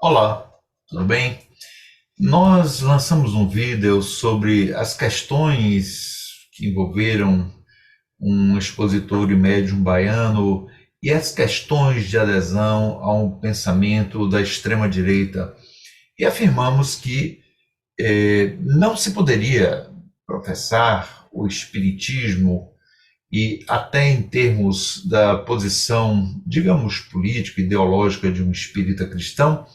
Olá, tudo bem? Nós lançamos um vídeo sobre as questões que envolveram um expositor e médium baiano e as questões de adesão a um pensamento da extrema-direita. E afirmamos que não se poderia professar o espiritismo e até em termos da posição, digamos, política, ideológica de um espírita cristão,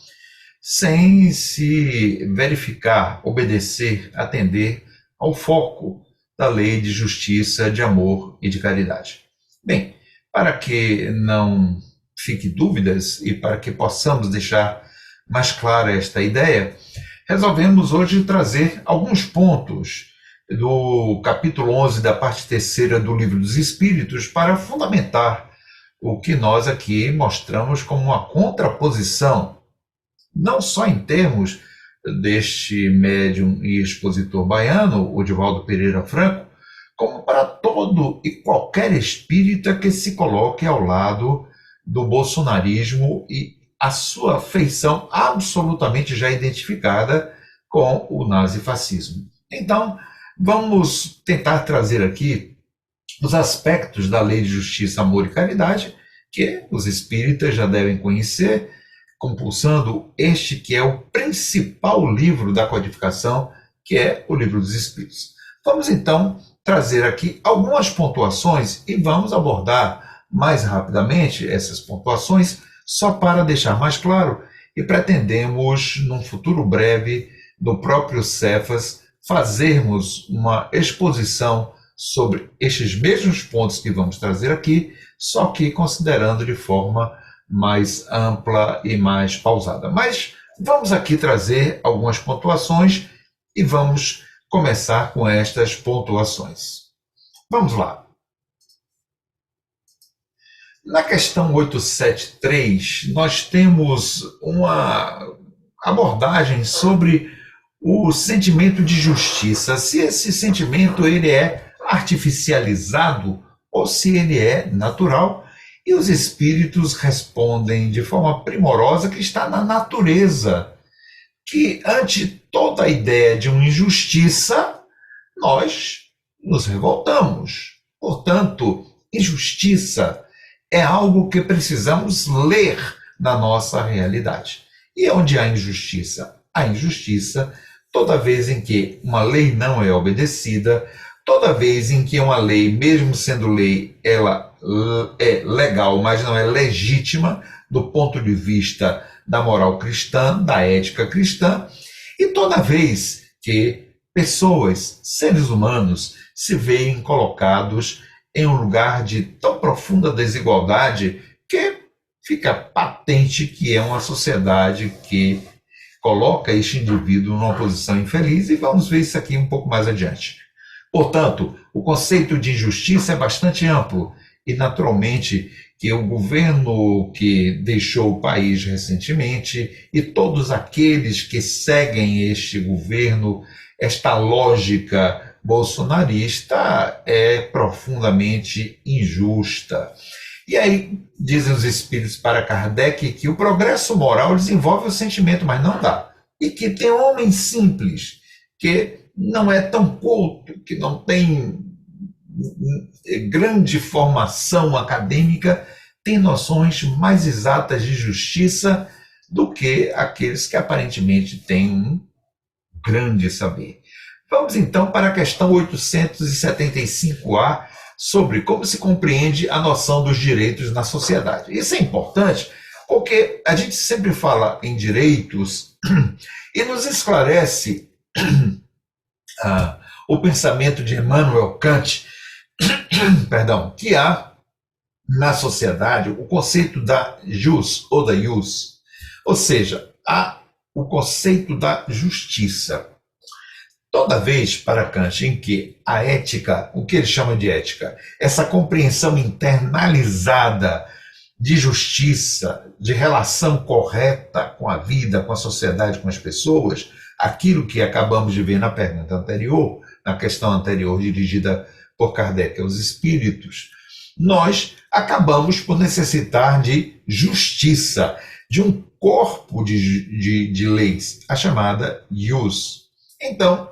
sem se verificar, obedecer, atender ao foco da lei de justiça, de amor e de caridade. Bem, para que não fique dúvidas e para que possamos deixar mais clara esta ideia, resolvemos hoje trazer alguns pontos do capítulo 11 da parte terceira do Livro dos Espíritos para fundamentar o que nós aqui mostramos como uma contraposição, não só em termos deste médium e expositor baiano, o Divaldo Pereira Franco, como para todo e qualquer espírita que se coloque ao lado do bolsonarismo e a sua feição absolutamente já identificada com o nazifascismo. Então, vamos tentar trazer aqui os aspectos da lei de justiça, amor e caridade, que os espíritas já devem conhecer, compulsando este que é o principal livro da codificação, que é o Livro dos Espíritos. Vamos então trazer aqui algumas pontuações e vamos abordar mais rapidamente essas pontuações, só para deixar mais claro, e pretendemos, num futuro breve, no próprio Cefas, fazermos uma exposição sobre estes mesmos pontos que vamos trazer aqui, só que considerando de forma mais ampla e mais pausada. Mas vamos aqui trazer algumas pontuações e vamos começar com estas pontuações. Vamos lá. Na questão 873, nós temos uma abordagem sobre o sentimento de justiça, se esse sentimento ele é artificializado ou se ele é natural. E os espíritos respondem de forma primorosa que está na natureza, que ante toda a ideia de uma injustiça, nós nos revoltamos. Portanto, injustiça é algo que precisamos ler na nossa realidade. E onde há injustiça? Há injustiça toda vez em que uma lei não é obedecida, toda vez em que uma lei, mesmo sendo lei, ela é legal, mas não é legítima do ponto de vista da moral cristã, da ética cristã, e toda vez que pessoas, seres humanos, se veem colocados em um lugar de tão profunda desigualdade que fica patente que é uma sociedade que coloca este indivíduo numa posição infeliz, e vamos ver isso aqui um pouco mais adiante. Portanto, o conceito de injustiça é bastante amplo e, naturalmente, que o governo que deixou o país recentemente e todos aqueles que seguem este governo, esta lógica bolsonarista é profundamente injusta. E aí, dizem os espíritos para Kardec que o progresso moral desenvolve o sentimento, mas não dá. E que tem homens simples, que não é tão culto, que não tem grande formação acadêmica, tem noções mais exatas de justiça do que aqueles que aparentemente têm um grande saber. Vamos então para a questão 875A, sobre como se compreende a noção dos direitos na sociedade. Isso é importante porque a gente sempre fala em direitos e nos esclarece o pensamento de Immanuel Kant, perdão, que há na sociedade o conceito da jus ou da ius, ou seja, há o conceito da justiça. Toda vez para Kant em que a ética, o que ele chama de ética, essa compreensão internalizada de justiça, de relação correta com a vida, com a sociedade, com as pessoas, aquilo que acabamos de ver na pergunta anterior, na questão anterior dirigida por Kardec aos espíritos, nós acabamos por necessitar de justiça, de um corpo de leis, a chamada ius. Então,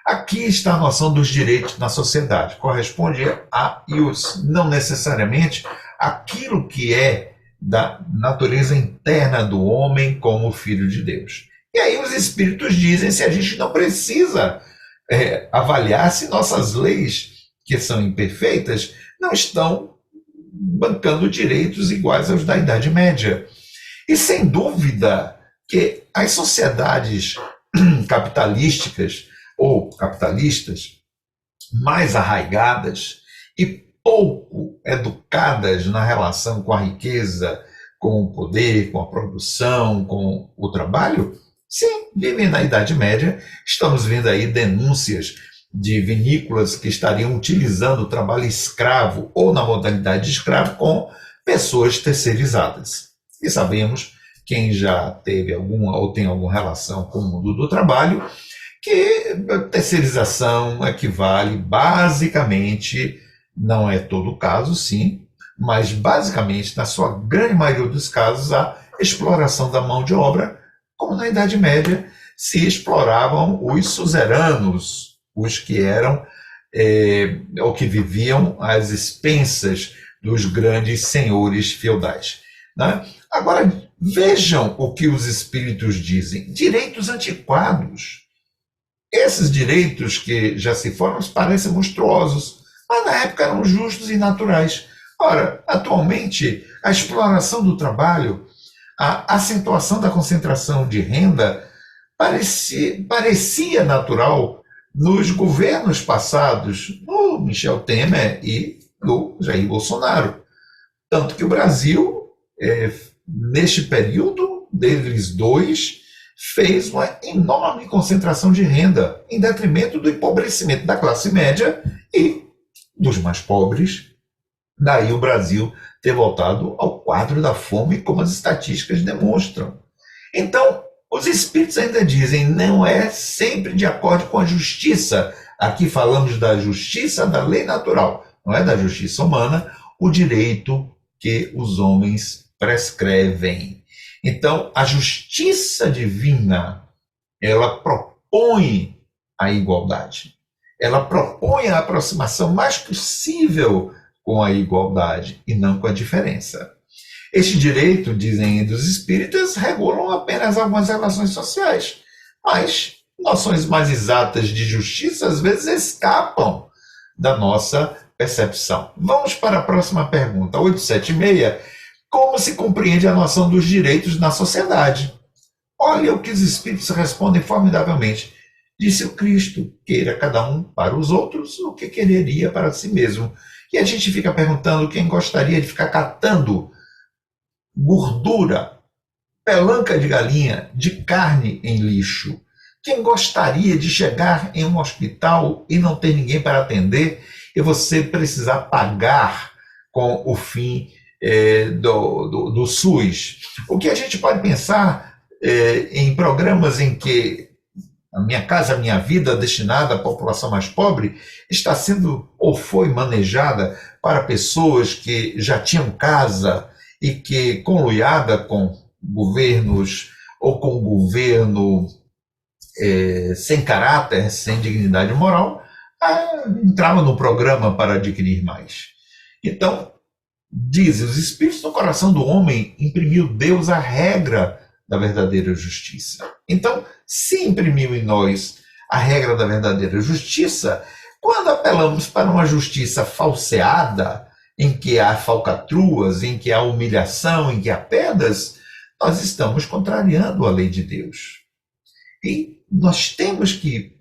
aqui está a noção dos direitos na sociedade. Corresponde a ius, não necessariamente aquilo que é da natureza interna do homem como filho de Deus. E aí os espíritos dizem se a gente não precisa avaliar se nossas leis, que são imperfeitas, não estão bancando direitos iguais aos da Idade Média. E sem dúvida que as sociedades capitalísticas ou capitalistas mais arraigadas e pouco educadas na relação com a riqueza, com o poder, com a produção, com o trabalho, sim, vivem na Idade Média. Estamos vendo aí denúncias de vinícolas que estariam utilizando o trabalho escravo ou na modalidade de escravo com pessoas terceirizadas. E sabemos, quem já teve alguma ou tem alguma relação com o mundo do trabalho, que terceirização equivale basicamente, não é todo o caso, sim, mas basicamente, na sua grande maioria dos casos, a exploração da mão de obra, como na Idade Média se exploravam os suzeranos, os que eram ou que viviam às expensas dos grandes senhores feudais. Né? Agora, vejam o que os espíritos dizem. Direitos antiquados. Esses direitos que já se foram parecem monstruosos, mas na época eram justos e naturais. Ora, atualmente, a exploração do trabalho, a acentuação da concentração de renda parecia natural nos governos passados, no Michel Temer e no Jair Bolsonaro. Tanto que o Brasil, neste período deles dois, fez uma enorme concentração de renda, em detrimento do empobrecimento da classe média e dos mais pobres. Daí o Brasil ter voltado ao quadro da fome, como as estatísticas demonstram. Então, os espíritos ainda dizem, não é sempre de acordo com a justiça. Aqui falamos da justiça da lei natural, não é da justiça humana, o direito que os homens prescrevem. Então, a justiça divina, ela propõe a igualdade. Ela propõe a aproximação mais possível com a igualdade e não com a diferença. Este direito, dizem os espíritas, regulam apenas algumas relações sociais, mas noções mais exatas de justiça às vezes escapam da nossa percepção. Vamos para a próxima pergunta, 876. Como se compreende a noção dos direitos na sociedade? Olha o que os espíritos respondem formidavelmente. Disse o Cristo, queira cada um para os outros o que quereria para si mesmo. E a gente fica perguntando quem gostaria de ficar catando gordura, pelanca de galinha, de carne em lixo. Quem gostaria de chegar em um hospital e não ter ninguém para atender e você precisar pagar com o fim do SUS? O que a gente pode pensar em programas em que a Minha Casa Minha Vida, destinada à população mais pobre, está sendo ou foi manejada para pessoas que já tinham casa e que, conluiada com governos ou com governo sem caráter, sem dignidade moral, entrava no programa para adquirir mais. Então, dizem os espíritos, no coração do homem imprimiu Deus a regra da verdadeira justiça. Então, se imprimiu em nós a regra da verdadeira justiça, quando apelamos para uma justiça falseada, em que há falcatruas, em que há humilhação, em que há pedras, nós estamos contrariando a lei de Deus. E nós temos que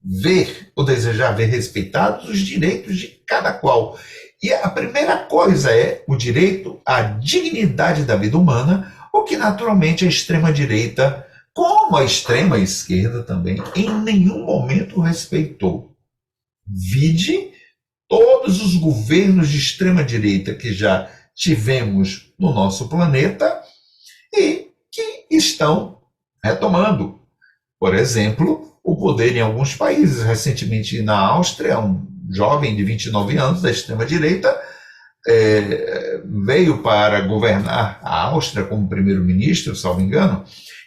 ver ou desejar ver respeitados os direitos de cada qual. E a primeira coisa é o direito à dignidade da vida humana, o que naturalmente a extrema-direita, como a extrema-esquerda também, em nenhum momento respeitou. Vide todos os governos de extrema-direita que já tivemos no nosso planeta e que estão retomando. Por exemplo, o poder em alguns países. Recentemente, na Áustria, um jovem de 29 anos da extrema-direita veio para governar a Áustria como primeiro-ministro, salvo engano,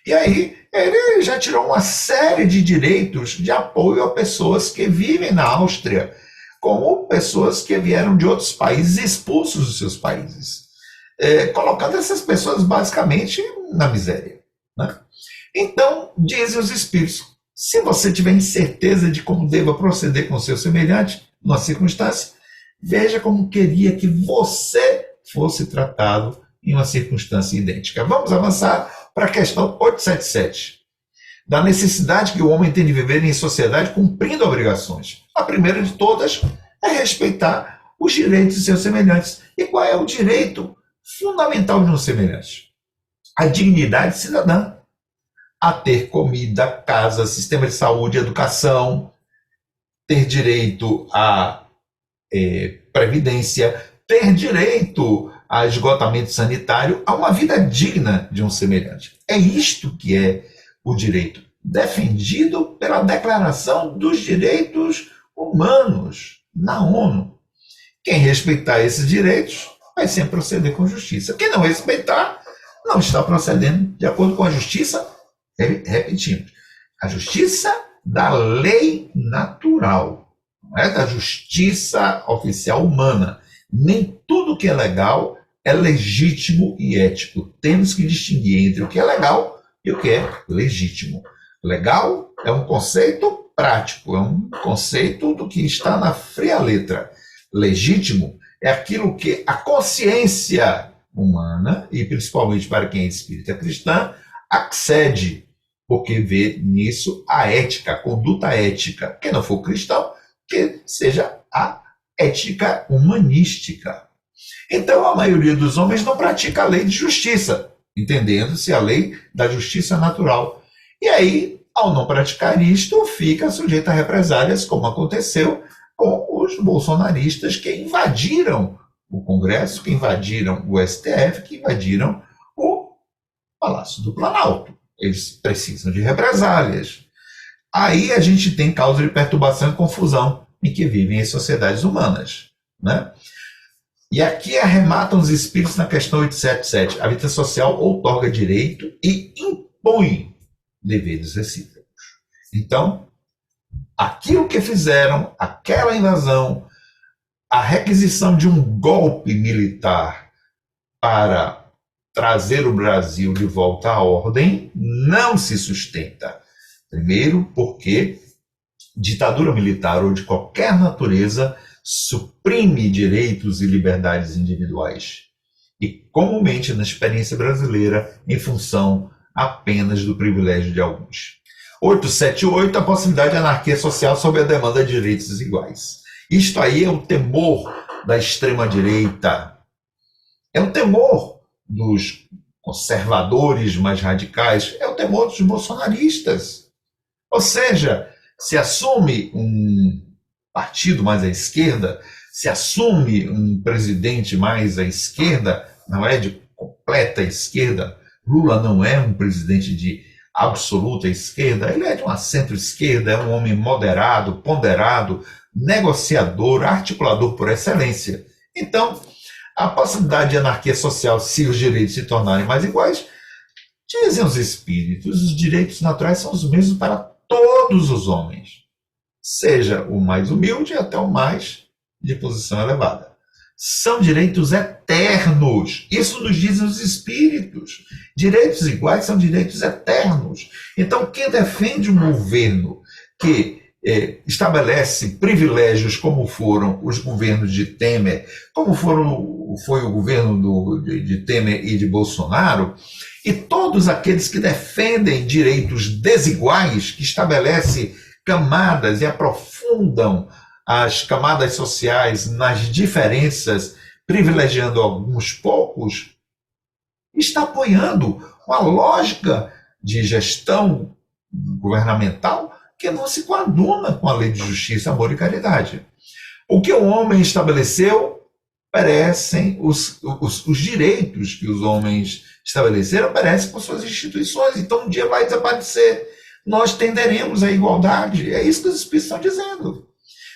e aí ele já tirou uma série de direitos de apoio a pessoas que vivem na Áustria, como pessoas que vieram de outros países expulsos dos seus países, colocando essas pessoas basicamente na miséria, né? Então, dizem os espíritos, se você tiver incerteza de como deva proceder com o seu semelhante, numa circunstância, veja como queria que você fosse tratado em uma circunstância idêntica. Vamos avançar para a questão 877, da necessidade que o homem tem de viver em sociedade cumprindo obrigações. A primeira de todas é respeitar os direitos de seus semelhantes. E qual é o direito fundamental de um semelhante? A dignidade cidadã, a ter comida, casa, sistema de saúde, educação, ter direito à previdência, ter direito a esgotamento sanitário, a uma vida digna de um semelhante. É isto que é o direito, defendido pela Declaração dos Direitos Humanos na ONU. Quem respeitar esses direitos vai sempre proceder com justiça. Quem não respeitar, não está procedendo de acordo com a justiça, repetimos, a justiça da lei natural, não é da justiça oficial humana. Nem tudo que é legal é legítimo e ético. Temos que distinguir entre o que é legal e o que é legítimo. Legal é um conceito prático, é um conceito do que está na fria letra. Legítimo é aquilo que a consciência humana, e principalmente para quem é espírita cristã, accede, porque vê nisso a ética, a conduta ética. Quem não for cristão, que seja a ética humanística. Então, a maioria dos homens não pratica a lei de justiça, entendendo-se a lei da justiça natural. E aí, ao não praticar isto, fica sujeito a represálias, como aconteceu com os bolsonaristas que invadiram o Congresso, que invadiram o STF, que invadiram o Palácio do Planalto. Eles precisam de represálias. Aí a gente tem causa de perturbação e confusão em que vivem as sociedades humanas, né? E aqui arrematam os espíritos na questão 877. A vida social outorga direito e impõe deveres recíprocos. Então, aquilo que fizeram, aquela invasão, a requisição de um golpe militar para trazer o Brasil de volta à ordem, não se sustenta. Primeiro, porque ditadura militar ou de qualquer natureza suprime direitos e liberdades individuais. E comumente na experiência brasileira, em função apenas do privilégio de alguns. 878, a possibilidade de anarquia social sob a demanda de direitos iguais. Isto aí é o temor da extrema-direita. É o temor dos conservadores mais radicais. É o temor dos bolsonaristas. Ou seja, se assume um partido mais à esquerda, se assume um presidente mais à esquerda, não é de completa esquerda. Lula não é um presidente de absoluta esquerda, ele é de uma centro-esquerda, é um homem moderado, ponderado, negociador, articulador por excelência. Então, a possibilidade de anarquia social, se os direitos se tornarem mais iguais, dizem os espíritos, os direitos naturais são os mesmos para todos os homens, seja o mais humilde até o mais de posição elevada. São direitos eternos. Isso nos dizem os espíritos. Direitos iguais são direitos eternos. Então, quem defende um governo que estabelece privilégios como foram os governos de Temer, como foi o governo de Temer e de Bolsonaro, e todos aqueles que defendem direitos desiguais, que estabelecem camadas e aprofundam as camadas sociais nas diferenças, privilegiando alguns poucos, está apoiando uma lógica de gestão governamental que não se coaduna com a lei de justiça, amor e caridade. O que o homem estabeleceu, perecem os direitos que os homens estabeleceram, perecem com suas instituições. Então, um dia vai desaparecer. Nós tenderemos à igualdade. É isso que os espíritos estão dizendo.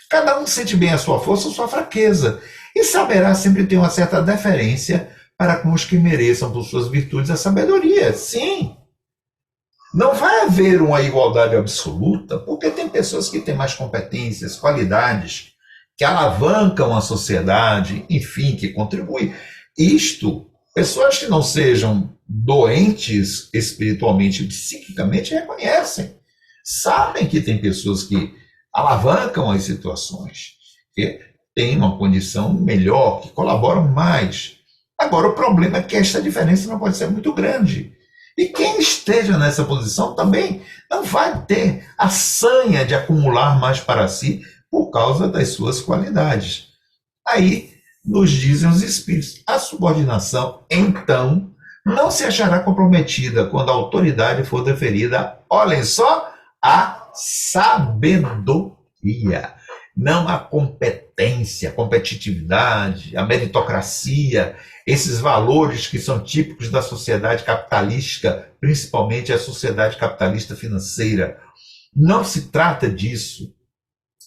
Cada um sente bem a sua força ou sua fraqueza, e saberá sempre ter uma certa deferência para com os que mereçam por suas virtudes a sabedoria. Sim, não vai haver uma igualdade absoluta, porque tem pessoas que têm mais competências, qualidades, que alavancam a sociedade, enfim, que contribuem. Isto, pessoas que não sejam doentes espiritualmente e psiquicamente reconhecem. Sabem que tem pessoas que alavancam as situações, que têm uma condição melhor, que colaboram mais. Agora, o problema é que esta diferença não pode ser muito grande. E quem esteja nessa posição também não vai ter a sanha de acumular mais para si por causa das suas qualidades. Aí nos dizem os espíritos, a subordinação, então, não se achará comprometida quando a autoridade for deferida, olhem só, a sabedoria, não a competência, a competitividade, a meritocracia, esses valores que são típicos da sociedade capitalística, principalmente a sociedade capitalista financeira. Não se trata disso.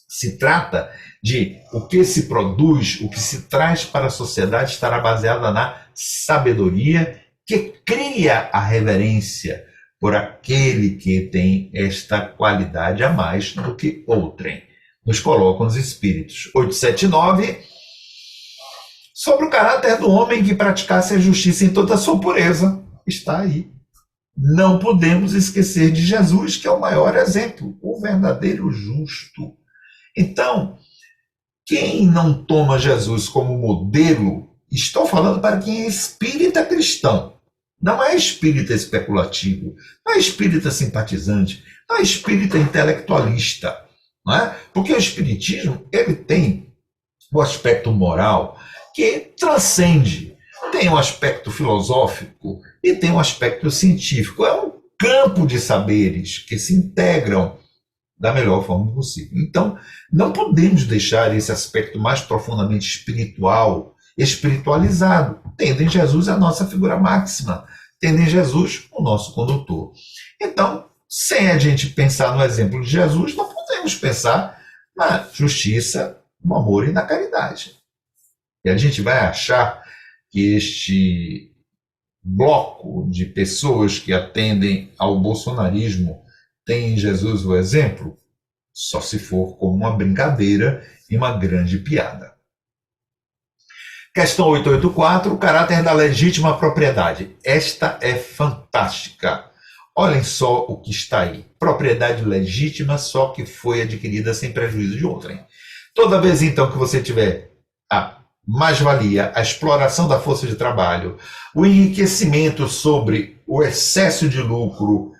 Se trata de o que se produz, o que se traz para a sociedade estará baseada na sabedoria que cria a reverência por aquele que tem esta qualidade a mais do que outrem. Nos colocam os Espíritos. 879, sobre o caráter do homem que praticasse a justiça em toda a sua pureza. Está aí. Não podemos esquecer de Jesus, que é o maior exemplo, o verdadeiro justo. Então, quem não toma Jesus como modelo, estou falando para quem é espírita cristão, não é espírita especulativo, não é espírita simpatizante, não é espírita intelectualista, não é? Porque o espiritismo ele tem o aspecto moral que transcende, tem um aspecto filosófico e tem um aspecto científico. É um campo de saberes que se integram da melhor forma possível. Então, não podemos deixar esse aspecto mais profundamente espiritual, espiritualizado, tendo em Jesus a nossa figura máxima, tendo em Jesus o nosso condutor. Então, sem a gente pensar no exemplo de Jesus, não podemos pensar na justiça, no amor e na caridade. E a gente vai achar que este bloco de pessoas que atendem ao bolsonarismo tem em Jesus o exemplo? Só se for como uma brincadeira e uma grande piada. Questão 884, o caráter da legítima propriedade. Esta é fantástica. Olhem só o que está aí. Propriedade legítima, só que foi adquirida sem prejuízo de outrem. Toda vez, então, que você tiver a mais-valia, a exploração da força de trabalho, o enriquecimento sobre o excesso de lucro,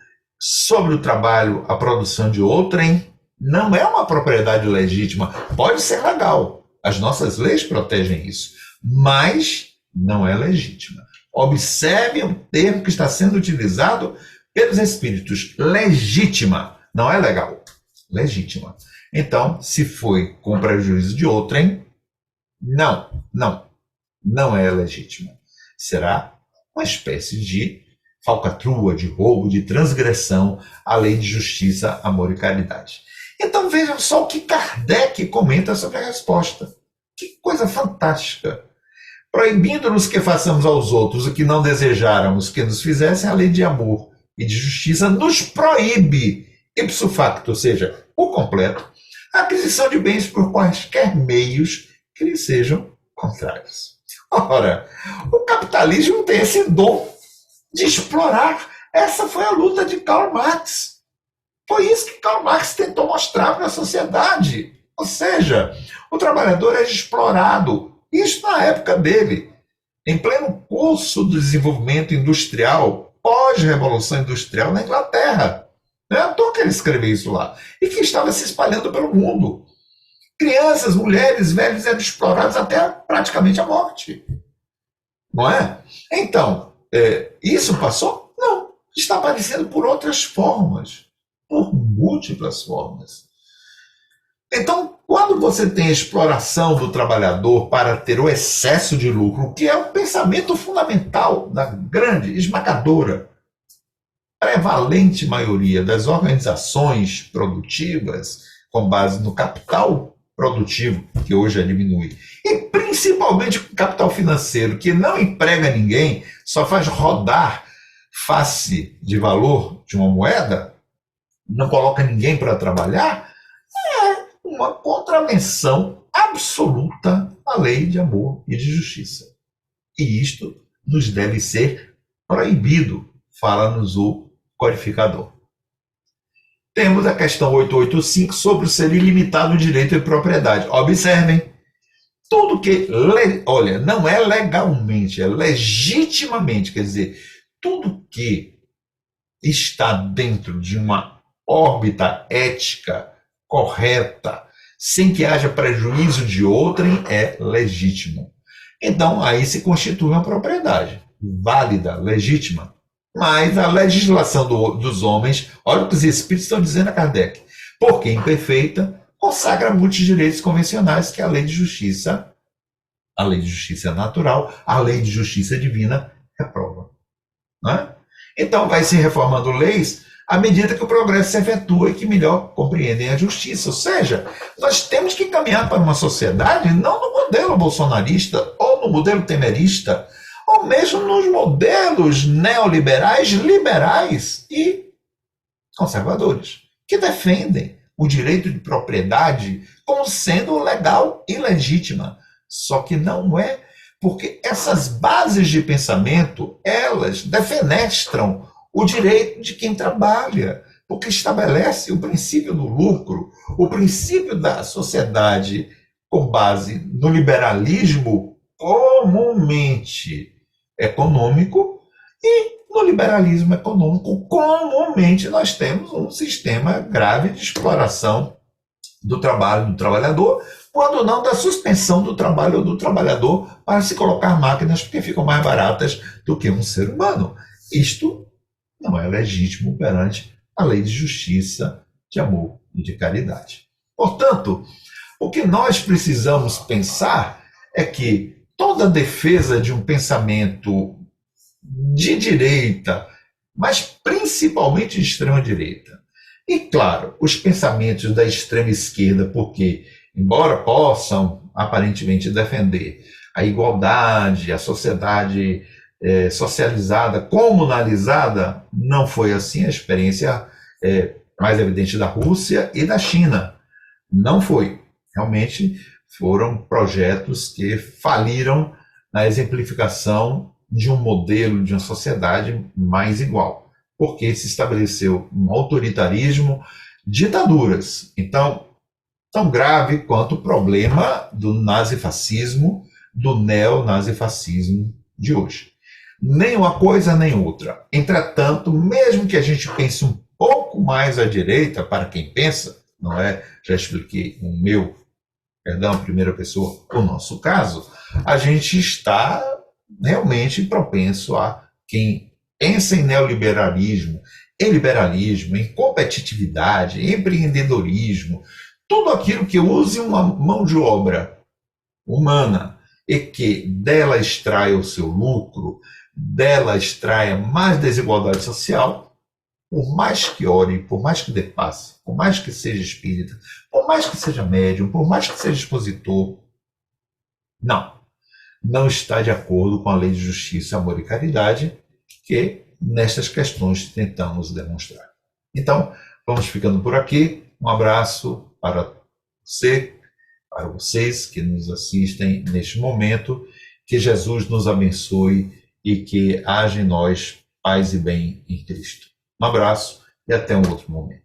sobre o trabalho, a produção de outrem, não é uma propriedade legítima. Pode ser legal. As nossas leis protegem isso. Mas não é legítima. Observe o termo que está sendo utilizado pelos espíritos. Legítima. Não é legal. Legítima. Então, se foi com prejuízo de outrem, não é legítima. Será uma espécie de falcatrua, de roubo, de transgressão à lei de justiça, amor e caridade. Então vejam só o que Kardec comenta sobre a resposta. Que coisa fantástica. Proibindo-nos que façamos aos outros o que não desejáramos que nos fizessem, a lei de amor e de justiça nos proíbe, ipso facto, ou seja, por completo, a aquisição de bens por quaisquer meios que lhes sejam contrários. Ora, o capitalismo tem esse dom de explorar. Essa foi a luta de Karl Marx. Foi isso que Karl Marx tentou mostrar para a sociedade. Ou seja, o trabalhador é explorado. Isso na época dele, em pleno curso do desenvolvimento industrial, pós-revolução industrial na Inglaterra. Não é à toa que ele escreveu isso lá. E que estava se espalhando pelo mundo. Crianças, mulheres, velhos eram explorados até praticamente a morte. Não é? Então, isso passou? Não. Está aparecendo por outras formas. Por múltiplas formas. Então, quando você tem a exploração do trabalhador para ter o excesso de lucro, que é o pensamento fundamental da grande, esmagadora, prevalente maioria das organizações produtivas com base no capital, produtivo, que hoje é diminui, e principalmente o capital financeiro, que não emprega ninguém, só faz rodar face de valor de uma moeda, não coloca ninguém para trabalhar, é uma contravenção absoluta à lei de amor e de justiça. E isto nos deve ser proibido, fala-nos o codificador. Temos a questão 885 sobre o ser ilimitado direito de propriedade. Observem, tudo que, olha, não é legalmente, é legitimamente, quer dizer, tudo que está dentro de uma órbita ética correta, sem que haja prejuízo de outrem, é legítimo. Então, aí se constitui uma propriedade válida, legítima. Mas a legislação dos homens, olha o que os espíritos estão dizendo a Kardec, porque imperfeita, consagra muitos direitos convencionais que a lei de justiça natural, a lei de justiça divina reprova. Né? Então, vai se reformando leis à medida que o progresso se efetua e que melhor compreendem a justiça. Ou seja, nós temos que caminhar para uma sociedade não no modelo bolsonarista ou no modelo temerista, ou mesmo nos modelos neoliberais, liberais e conservadores, que defendem o direito de propriedade como sendo legal e legítima. Só que não é, porque essas bases de pensamento, elas defenestram o direito de quem trabalha, porque estabelece o princípio do lucro, o princípio da sociedade com base no liberalismo comumente econômico, e no liberalismo econômico comumente nós temos um sistema grave de exploração do trabalho do trabalhador, quando não da suspensão do trabalho do trabalhador para se colocar máquinas porque ficam mais baratas do que um ser humano. Isto não é legítimo perante a lei de justiça, de amor e de caridade. Portanto, o que nós precisamos pensar é que toda defesa de um pensamento de direita, mas principalmente de extrema-direita, e, claro, os pensamentos da extrema-esquerda, porque, embora possam aparentemente defender a igualdade, a sociedade socializada, comunalizada, não foi assim a experiência mais evidente da Rússia e da China. Não foi. Realmente foram projetos que faliram na exemplificação de um modelo de uma sociedade mais igual, porque se estabeleceu um autoritarismo, ditaduras. Então, tão grave quanto o problema do nazifascismo, do neonazifascismo de hoje. Nem uma coisa, nem outra. Entretanto, mesmo que a gente pense um pouco mais à direita, para quem pensa, não é? Já expliquei primeira pessoa, o nosso caso, a gente está realmente propenso a quem pensa em neoliberalismo, em liberalismo, em competitividade, em empreendedorismo, tudo aquilo que use uma mão de obra humana e que dela extraia o seu lucro, dela extraia mais desigualdade social, por mais que ore, por mais que dê passe, por mais que seja espírita, por mais que seja médium, por mais que seja expositor, não está de acordo com a lei de justiça, amor e caridade que nestas questões tentamos demonstrar. Então, vamos ficando por aqui. Um abraço para você, para vocês que nos assistem neste momento. Que Jesus nos abençoe e que haja em nós paz e bem em Cristo. Um abraço e até um outro momento.